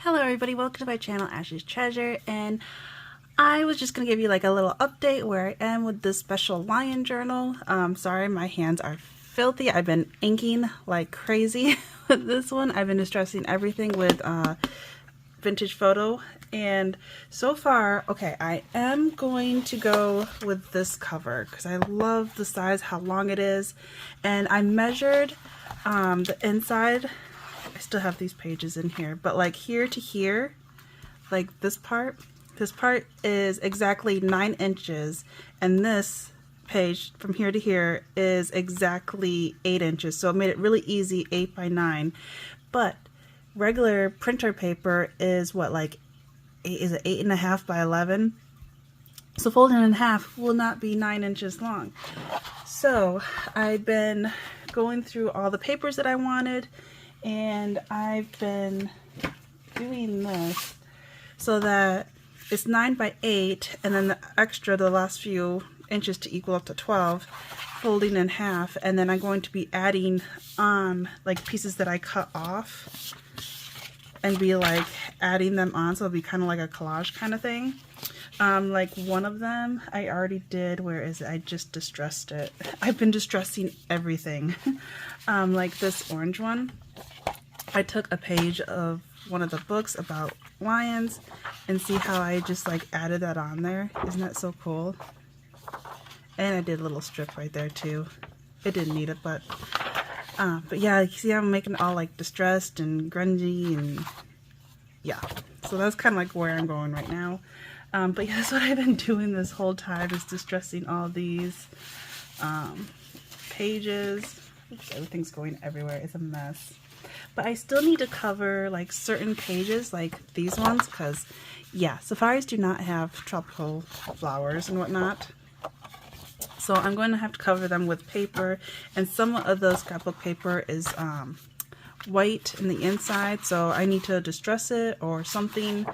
Hello everybody, welcome to my channel Ashley's Treasure, and I was just going to give you like a little update where I am with this special lion journal. Sorry, my hands are filthy. I've been inking like crazy with this one. I've been distressing everything with vintage photo, and so far, okay, I am going to go with this cover because I love the size, how long it is, and I measured the inside. I still have these pages in here, but like here to here, like this part is exactly 9 inches, and this page from here to here is exactly 8 inches. So it made it really easy, 8 by 9. But regular printer paper is what, like is it 8.5 by 11? So folding in half will not be 9 inches long. So I've been going through all the papers that I wanted, and I've been doing this so that it's 9 by 8, and then the extra, the last few inches to equal up to 12, folding in half, and then I'm going to be adding on like pieces that I cut off and be like adding them on, so it'll be kind of like a collage kind of thing. Like one of them I already did. Where is it? I just distressed it. I've been distressing everything. Like this orange one, I took a page of one of the books about lions, and see how I just like added that on there. Isn't that so cool? And I did a little strip right there too. It didn't need it, but yeah, you see how I'm making it all like distressed and grungy, and yeah, so that's kind of like where I'm going right now. But yeah, that's what I've been doing this whole time, is distressing all these pages. Oops, everything's going everywhere. It's a mess. But I still need to cover like certain pages, like these ones, because yeah, safaris do not have tropical flowers and whatnot. So I'm going to have to cover them with paper, and some of the scrapbook paper is white in the inside, so I need to distress it or something.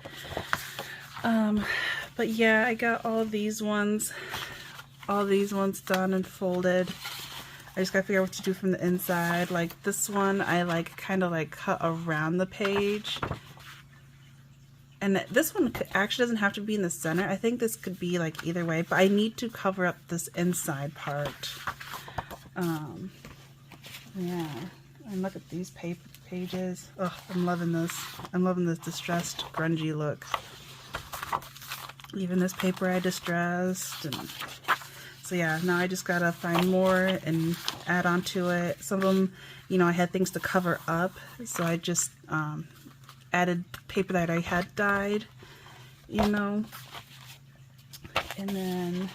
But yeah, I got all these ones done and folded. I just gotta figure out what to do from the inside. Like this one, I like kind of like cut around the page, and this one actually doesn't have to be in the center. I think this could be like either way, but I need to cover up this inside part. Yeah, and look at these pages. Oh, I'm loving this. I'm loving this distressed, grungy look. Even this paper I distressed, and so yeah, now I just gotta find more and add on to it. Some of them, you know, I had things to cover up, so I just added paper that I had dyed, you know. And then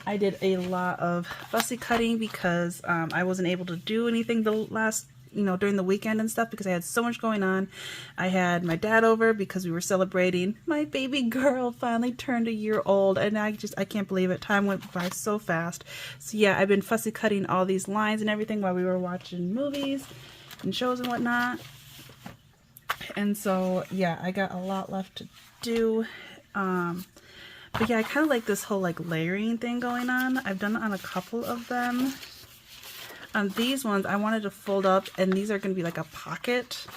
I did a lot of fussy cutting because I wasn't able to do anything the last, you know, during the weekend and stuff, because I had so much going on. I had my dad over because we were celebrating. My baby girl finally turned 1 year old, and I can't believe it. Time went by so fast. So yeah, I've been fussy cutting all these lines and everything while we were watching movies and shows and whatnot. And so yeah, I got a lot left to do. But yeah, I kind of like this whole like layering thing going on. I've done it on a couple of them. These ones I wanted to fold up, and these are going to be like a pocket,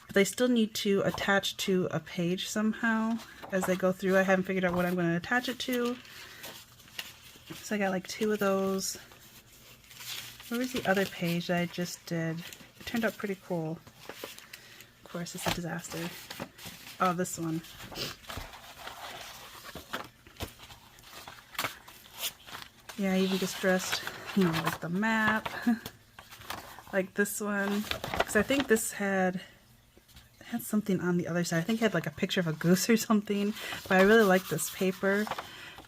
but they still need to attach to a page somehow as they go through. I haven't figured out what I'm going to attach it to. So I got like 2 of those. Where was the other page that I just did? It turned out pretty cool. Of course, it's a disaster. Oh, this one. Yeah, I even distressed, you know, like the map. Like this one, because I think this had something on the other side. I think it had like a picture of a goose or something, but I really like this paper,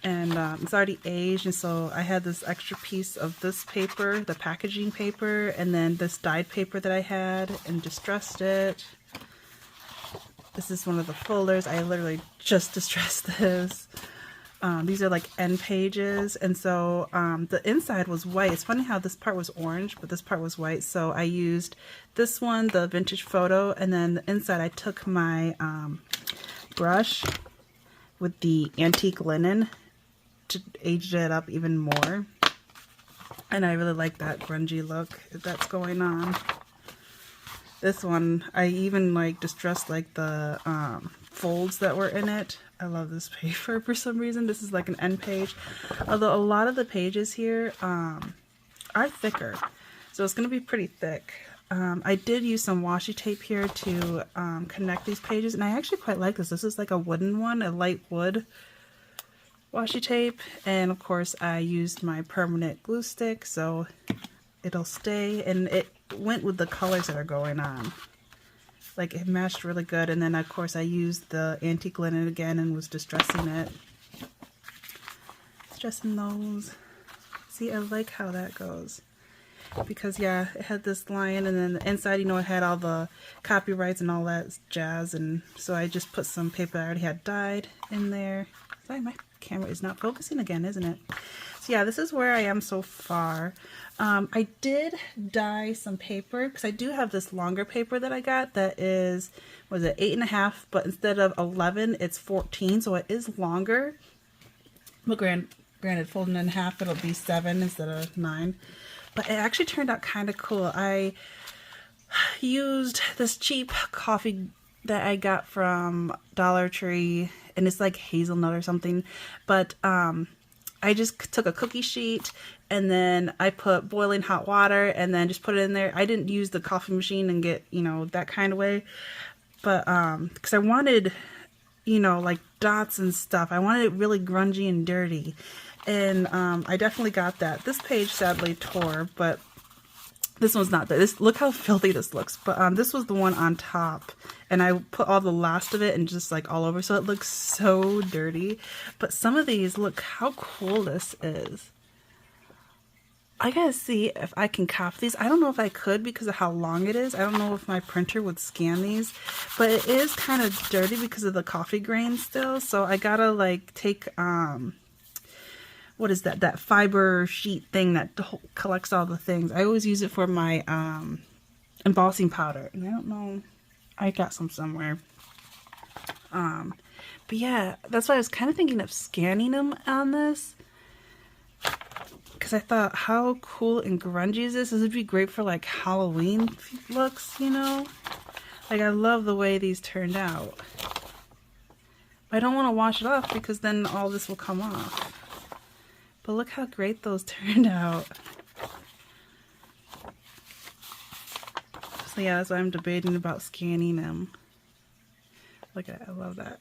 and it's already aged, and so I had this extra piece of this paper, the packaging paper, and then this dyed paper that I had, and distressed it. This is one of the folders. I literally just distressed this. These are like end pages, and so the inside was white. It's funny how this part was orange, but this part was white. So I used this one, the vintage photo, and then the inside I took my brush with the antique linen to age it up even more. And I really like that grungy look that's going on. This one, I even like distressed like the folds that were in it. I love this paper for some reason. This is like an end page. Although a lot of the pages here are thicker. So it's going to be pretty thick. I did use some washi tape here to connect these pages. And I actually quite like this. This is like a wooden one, a light wood washi tape. And of course I used my permanent glue stick so it'll stay. And it went with the colors that are going on. Like it matched really good. And then of course I used the antique linen again and was distressing it. Distressing those. See, I like how that goes. Because yeah, it had this lion and then the inside, you know, it had all the copyrights and all that jazz. And so I just put some paper I already had dyed in there. Sorry, my camera is not focusing again, isn't it? So yeah, this is where I am so far. I did dye some paper because I do have this longer paper that I got that is, was it 8.5, but instead of 11, it's 14, so it is longer. But granted, folding in half, it'll be 7 instead of 9. But it actually turned out kind of cool. I used this cheap coffee that I got from Dollar Tree, and it's like hazelnut or something. But I just took a cookie sheet and then I put boiling hot water and then just put it in there. I didn't use the coffee machine and get, you know, that kind of way. But because I wanted, you know, like dots and stuff. I wanted it really grungy and dirty. And I definitely got that. This page sadly tore, but this one's not there. This, look how filthy this looks. But this was the one on top. And I put all the last of it and just like all over. So it looks so dirty. But some of these, look how cool this is. I gotta see if I can copy these. I don't know if I could because of how long it is. I don't know if my printer would scan these. But it is kind of dirty because of the coffee grain still. So I gotta like take... what is that? That fiber sheet thing that collects all the things. I always use it for my embossing powder. And I don't know. I got some somewhere. But yeah, that's why I was kind of thinking of scanning them on this. Because I thought, how cool and grungy is this? This would be great for like Halloween looks, you know? Like I love the way these turned out. But I don't want to wash it off because then all this will come off. But look how great those turned out. So yeah, that's why I'm debating about scanning them. Look at it, I love that.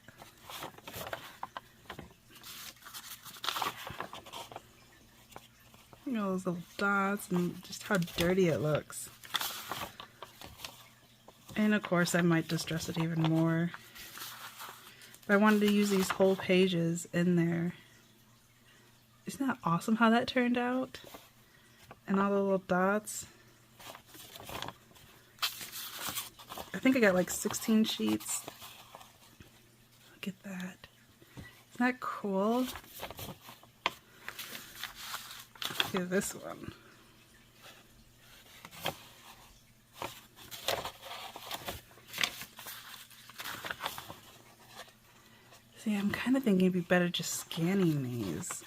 You know, those little dots and just how dirty it looks. And of course I might distress it even more. But I wanted to use these whole pages in there. Isn't that awesome how that turned out? And all the little dots. I think I got like 16 sheets. Look at that. Isn't that cool? Look at this one. See, I'm kind of thinking it'd be better just scanning these.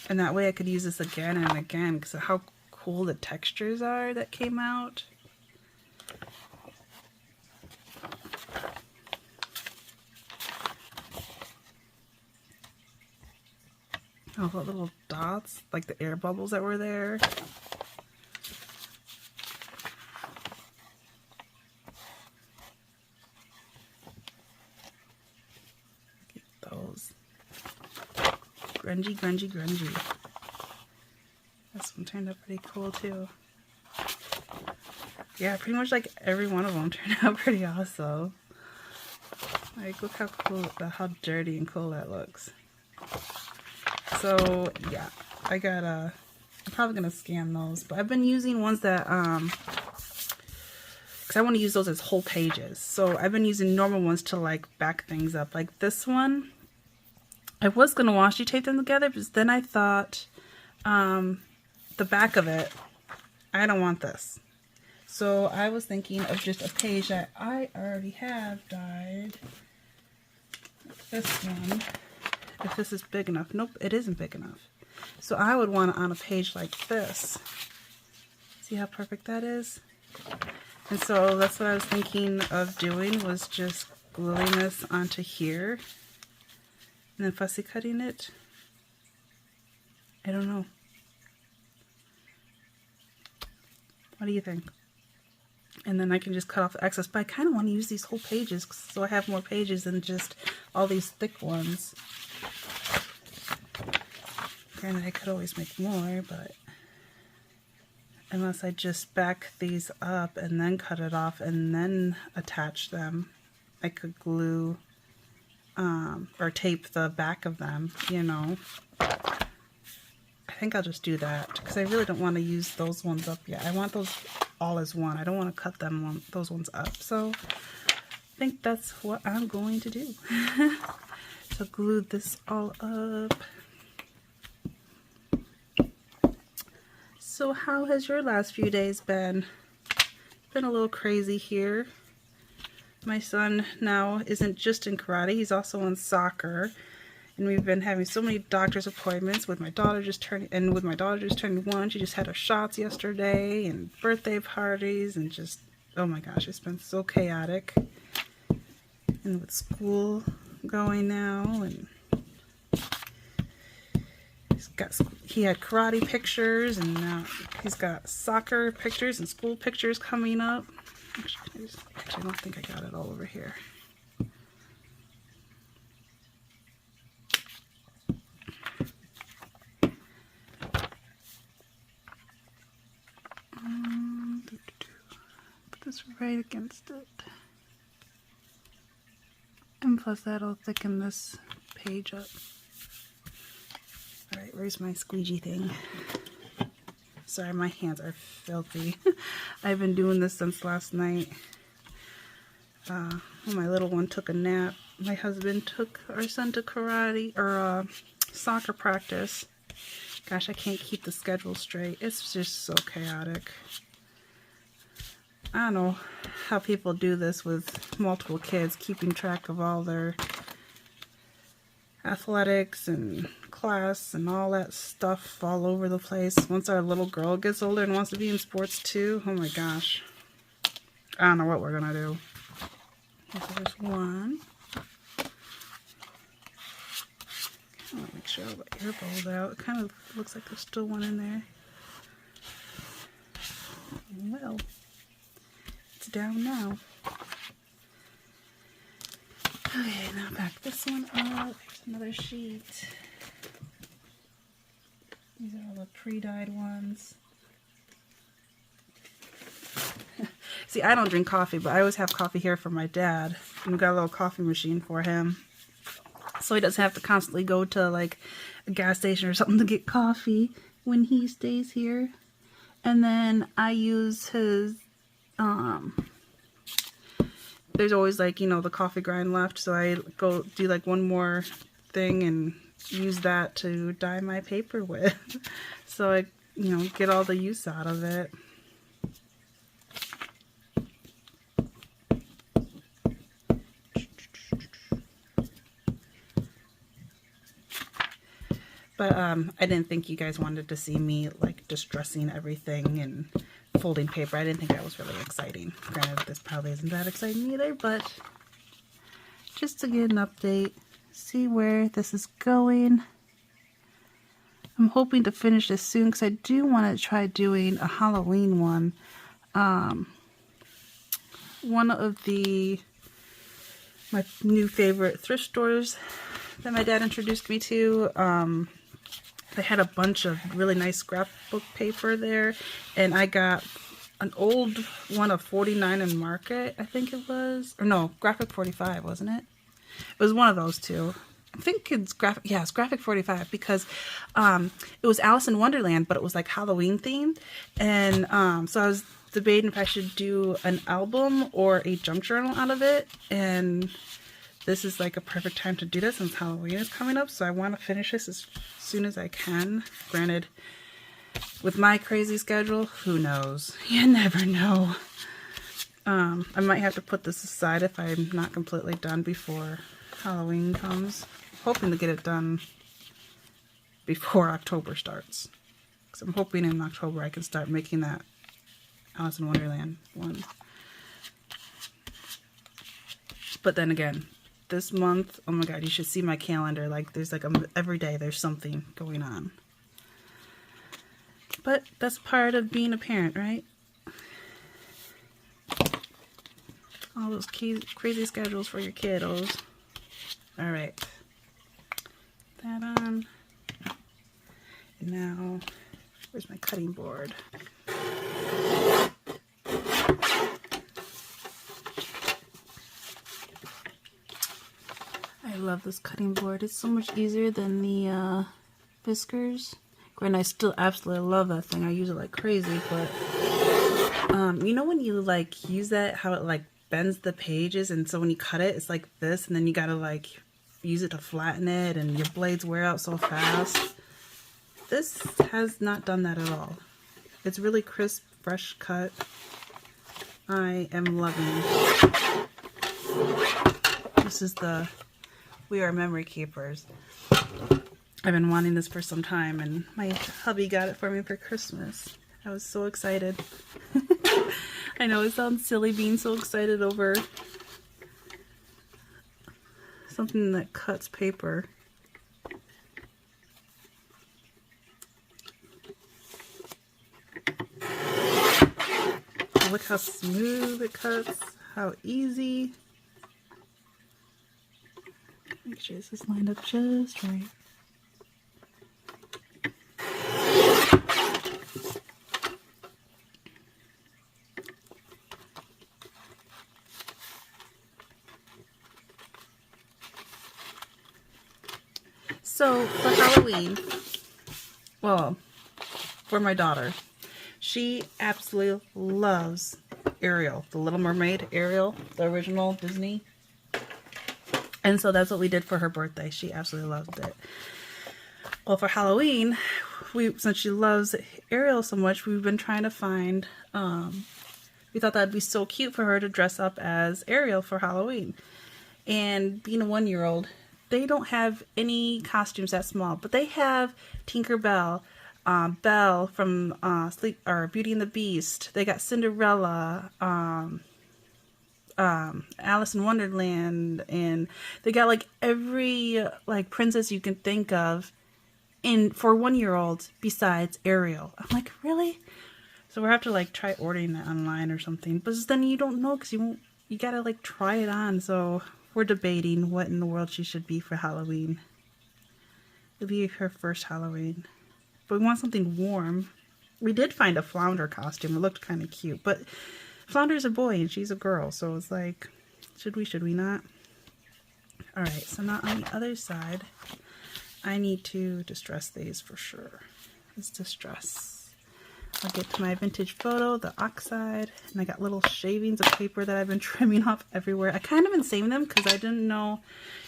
And that way I could use this again and again because of how cool the textures are that came out. All the little dots, like the air bubbles that were there. Look at those. Grungy, grungy, grungy. This one turned out pretty cool too. Yeah, pretty much like every one of them turned out pretty awesome. Like, look how cool, how dirty and cool that looks. So, yeah, I got I'm probably gonna scan those, but I've been using ones that, because I want to use those as whole pages. So I've been using normal ones to like back things up. Like this one, I was gonna washi tape them together, but then I thought, the back of it, I don't want this. So I was thinking of just a page that I already have dyed. This one. If this is big enough. Nope, it isn't big enough. So I would want it on a page like this. See how perfect that is? And so that's what I was thinking of doing, was just gluing this onto here and then fussy cutting it. I don't know. What do you think? And then I can just cut off the excess, but I kind of want to use these whole pages so I have more pages than just all these thick ones. Granted, I could always make more, but unless I just back these up and then cut it off and then attach them, I could glue or tape the back of them, you know. I think I'll just do that because I really don't want to use those ones up yet. I want those all as one. I don't want to cut them those ones up. So I think that's what I'm going to do. So glue this all up. So how has your last few days been? It's been a little crazy here. My son now isn't just in karate, he's also in soccer. And we've been having so many doctor's appointments with my daughter just turning 1. She just had her shots yesterday, and birthday parties, and just, oh my gosh, it's been so chaotic. And with school going now, and he had karate pictures, and now he's got soccer pictures and school pictures coming up. Actually, I don't think I got it all over here. Put this right against it. And plus that'll thicken this page up. Alright, where's my squeegee thing? Sorry, my hands are filthy. I've been doing this since last night. When my little one took a nap, my husband took our son to karate, or soccer practice. Gosh, I can't keep the schedule straight. It's just so chaotic. I don't know how people do this with multiple kids, keeping track of all their athletics and class and all that stuff all over the place. Once our little girl gets older and wants to be in sports too, oh my gosh. I don't know what we're gonna do. Okay, so there's one. I want to make sure all the air bubbles out. It kind of looks like there's still one in there. Well, it's down now. Okay, now back this one up. There's another sheet. These are all the pre-dyed ones. See, I don't drink coffee, but I always have coffee here for my dad. And we've got a little coffee machine for him. So he doesn't have to constantly go to like a gas station or something to get coffee when he stays here. And then I use his, there's always like, you know, the coffee grind left. So I go do like one more thing and use that to dye my paper with. So I, you know, get all the use out of it. But I didn't think you guys wanted to see me like distressing everything and folding paper. I didn't think that was really exciting. Granted, this probably isn't that exciting either, but just to get an update, see where this is going. I'm hoping to finish this soon because I do want to try doing a Halloween one. One of my new favorite thrift stores that my dad introduced me to, they had a bunch of really nice scrapbook paper there, and I got an old one of 49 and Market, I think it was, or no, Graphic 45, wasn't it? It was one of those two. I think it's Graphic, yeah, it's Graphic 45, because it was Alice in Wonderland, but it was like Halloween themed, and so I was debating if I should do an album or a junk journal out of it, and this is like a perfect time to do this since Halloween is coming up, so I want to finish this as soon as I can. Granted, with my crazy schedule, who knows? You never know. I might have to put this aside if I'm not completely done before Halloween comes. Hoping to get it done before October starts. Because I'm hoping in October I can start making that Alice in Wonderland one. But then again, this month, oh my god, you should see my calendar. Like, there's like every day there's something going on. But that's part of being a parent, right? All those crazy schedules for your kiddos. All right. That on. And now, where's my cutting board? I love this cutting board. It's so much easier than the Fiskars. And I still absolutely love that thing. I use it like crazy, but you know when you like use that, how it like bends the pages, and so when you cut it, it's like this, and then you gotta like use it to flatten it, and your blades wear out so fast. This has not done that at all. It's really crisp, fresh cut. I am loving it. This is the We Are Memory Keepers. I've been wanting this for some time, and my hubby got it for me for Christmas. I was so excited. I know it sounds silly being so excited over something that cuts paper. Look how smooth it cuts, how easy. Make sure this is lined up just right. So for Halloween, well, for my daughter, she absolutely loves Ariel, the Little Mermaid Ariel, the original Disney. And so that's what we did for her birthday. She absolutely loved it. Well, for Halloween, since she loves Ariel so much, we've been trying to find, we thought that'd be so cute for her to dress up as Ariel for Halloween. And being a 1-year-old, they don't have any costumes that small, but they have Tinkerbell, Belle from Beauty and the Beast. They got Cinderella, Alice in Wonderland, and they got like every like princess you can think of for 1-year-olds besides Ariel. I'm like, really? So we'll have to like try ordering that online or something. But then you don't know because you gotta like try it on. So we're debating what in the world she should be for Halloween. It'll be her first Halloween. But we want something warm. We did find a Flounder costume. It looked kind of cute. But Flounder's a boy and she's a girl. So it's like, should we not? Alright, so now on the other side, I need to distress these for sure. Let's distress. I'll get to my vintage photo, the oxide, and I got little shavings of paper that I've been trimming off everywhere. I kind of been saving them because I didn't know,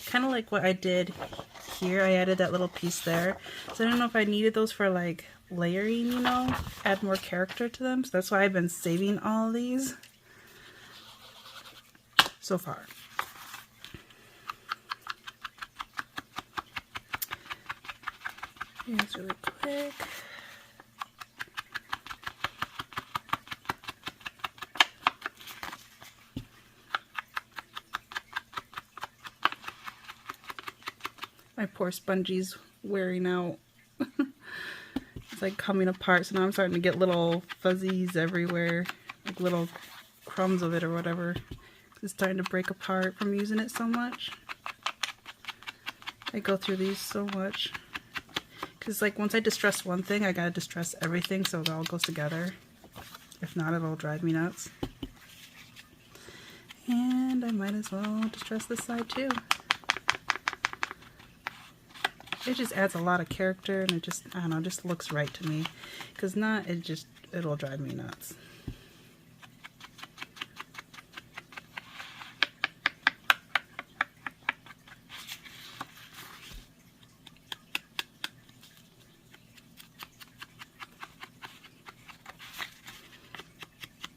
kind of like what I did here. I added that little piece there. So I didn't know if I needed those for like layering, you know, add more character to them. So that's why I've been saving all of these so far. Here's really quick. My poor spongie's wearing out. It's like coming apart, so now I'm starting to get little fuzzies everywhere, like little crumbs of it or whatever. It's starting to break apart from using it so much. I go through these so much. Because like once I distress one thing, I gotta distress everything so it all goes together. If not, it'll drive me nuts. And I might as well distress this side too. It just adds a lot of character, and it just, I don't know, just looks right to me. Because not, it'll drive me nuts.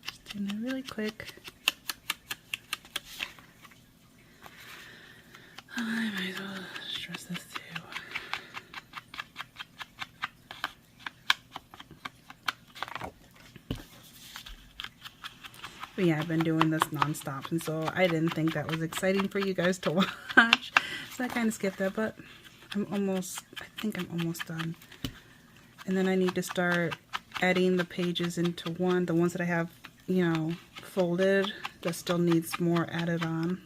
Just doing it really quick. I might as well distress this too. But yeah, I've been doing this nonstop, and so I didn't think that was exciting for you guys to watch. So I kind of skipped that, but I think I'm almost done. And then I need to start adding the pages into the ones that I have, you know, folded, that still needs more added on.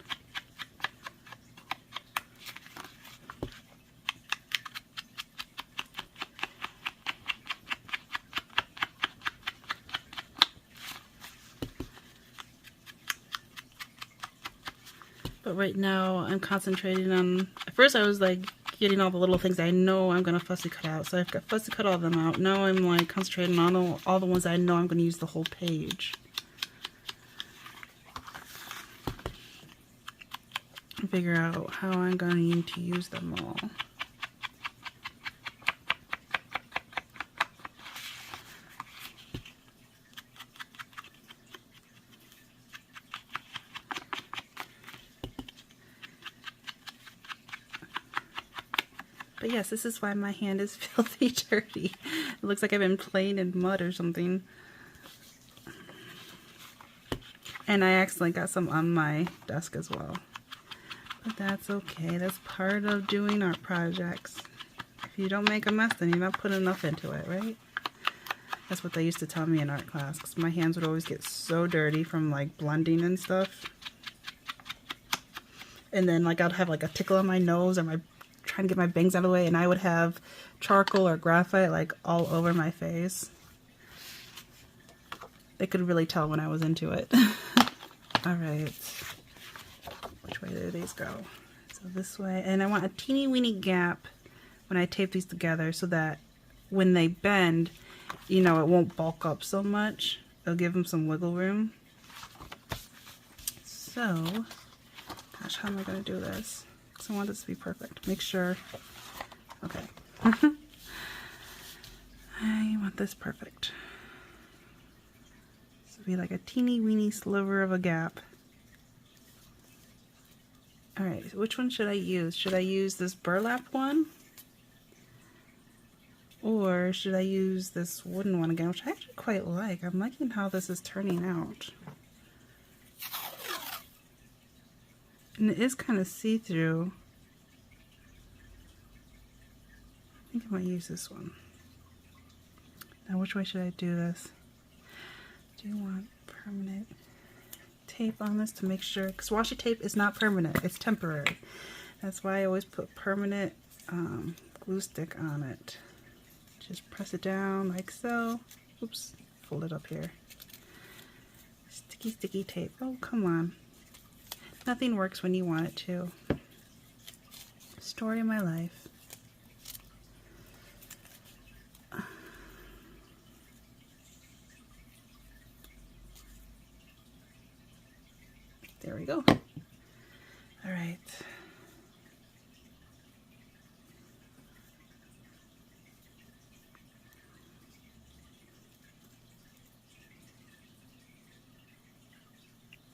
But right now I'm concentrating on, at first I was like getting all the little things I know I'm going to fussy cut out. So I've got fussy cut all of them out. Now I'm like concentrating on all the ones I know I'm going to use the whole page. And figure out how I'm going to use them all. But yes, this is why my hand is filthy dirty. It looks like I've been playing in mud or something. And I accidentally got some on my desk as well. But that's okay. That's part of doing art projects. If you don't make a mess, then you're not putting enough into it, right? That's what they used to tell me in art class, because my hands would always get so dirty from like blending and stuff. And then like I'd have like a tickle on my nose, or my trying to get my bangs out of the way, and I would have charcoal or graphite like all over my face. They could really tell when I was into it. Alright, which way do these go? So this way, and I want a teeny weeny gap when I tape these together so that when they bend, you know, it won't bulk up so much. It'll give them some wiggle room. So, gosh, how am I going to do this? Because I want this to be perfect. Make sure, okay. I want this perfect. So be like a teeny weeny sliver of a gap. Alright, so which one should I use? Should I use this burlap one? Or should I use this wooden one again, which I actually quite like. I'm liking how this is turning out. And it is kind of see-through. I think I might use this one. Now, which way should I do this? Do you want permanent tape on this to make sure? Because washi tape is not permanent, it's temporary. That's why I always put permanent glue stick on it. Just press it down like so. Oops, fold it up here. Sticky, sticky tape. Oh, come on. Nothing works when you want it to. Story of my life. There we go. All right.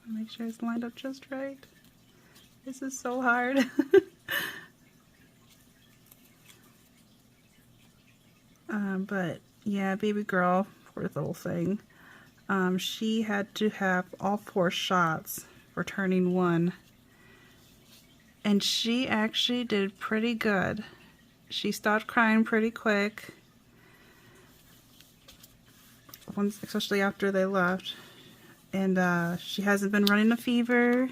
Make sure it's lined up just right. This is so hard. But yeah, baby girl, poor little thing. She had to have all 4 shots for turning 1. And she actually did pretty good. She stopped crying pretty quick. Especially after they left. And she hasn't been running a fever.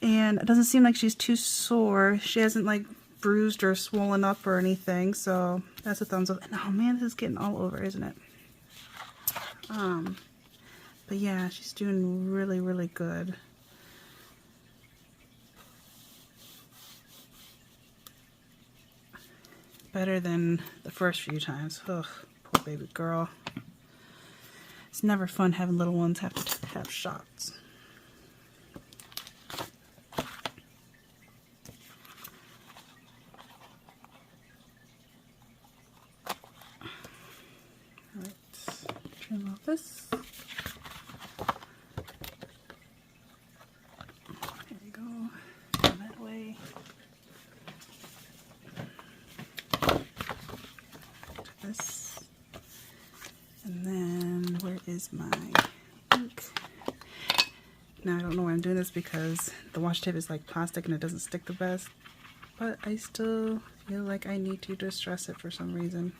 And it doesn't seem like she's too sore. She hasn't like bruised or swollen up or anything. So that's a thumbs up. And oh man, this is getting all over, isn't it? But yeah, she's doing really, really good. Better than the first few times. Ugh, poor baby girl. It's never fun having little ones have to have shots. Alright, trim off this. There we go. Go that way. This. And then where is my think. Now I don't know why I'm doing this because the washi tape is like plastic and it doesn't stick the best. But I still feel like I need to distress it for some reason.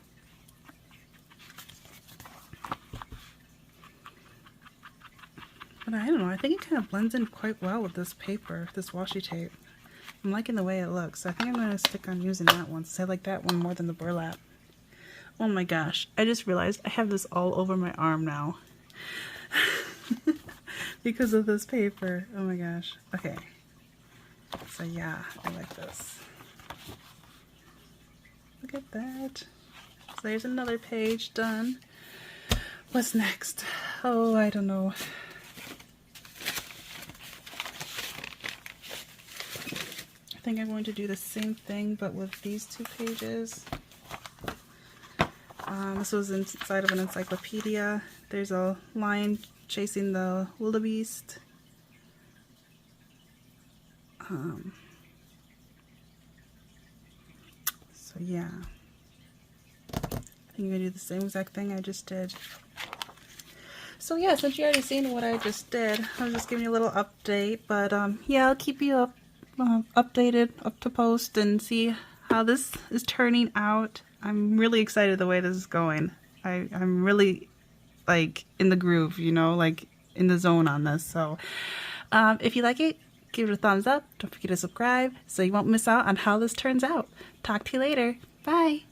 But I don't know, I think it kind of blends in quite well with this paper, this washi tape. I'm liking the way it looks. I think I'm going to stick on using that one since I like that one more than the burlap. Oh my gosh, I just realized I have this all over my arm now. Because of this paper. Oh my gosh. Okay. So yeah, I like this. Look at that. So there's another page done. What's next? Oh, I don't know. I think I'm going to do the same thing but with these two pages. This was inside of an encyclopedia. There's a lion chasing the wildebeest. So yeah, I think I'm gonna do the same exact thing I just did. So yeah, since you already seen what I just did, I was just giving you a little update. But yeah, I'll keep you updated, up to post, and see how this is turning out. I'm really excited the way this is going. I'm really like in the groove, you know, like in the zone on this. So if you like it, give it a thumbs up. Don't forget to subscribe so you won't miss out on how this turns out. Talk to you later. Bye.